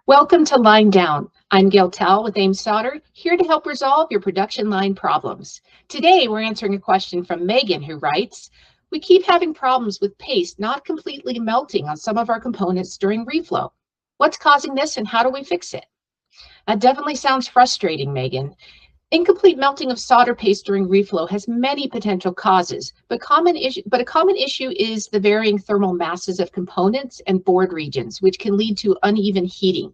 Welcome to Line Down. I'm Gail Tell with Ames Solder, here to help resolve your production line problems. Today, we're answering a question from Megan, who writes, we keep having problems with paste not completely melting on some of our components during reflow. What's causing this and how do we fix it? That definitely sounds frustrating, Megan. Incomplete melting of solder paste during reflow has many potential causes, but a common issue is the varying thermal masses of components and board regions, which can lead to uneven heating.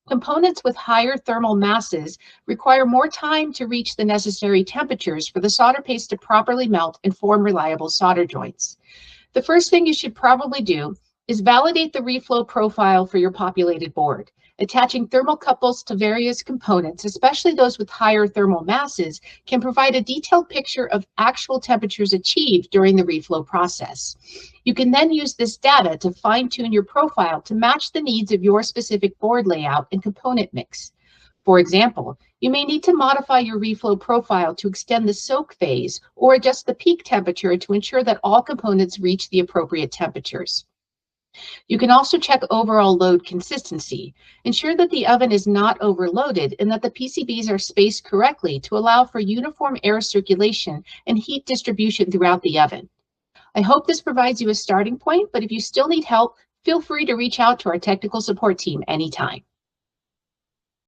Components with higher thermal masses require more time to reach the necessary temperatures for the solder paste to properly melt and form reliable solder joints. The first thing you should probably do is validate the reflow profile for your populated board. Attaching thermocouples to various components, especially those with higher thermal masses, can provide a detailed picture of actual temperatures achieved during the reflow process. You can then use this data to fine-tune your profile to match the needs of your specific board layout and component mix. For example, you may need to modify your reflow profile to extend the soak phase or adjust the peak temperature to ensure that all components reach the appropriate temperatures. You can also check overall load consistency. Ensure that the oven is not overloaded and that the PCBs are spaced correctly to allow for uniform air circulation and heat distribution throughout the oven. I hope this provides you a starting point, but if you still need help, feel free to reach out to our technical support team anytime.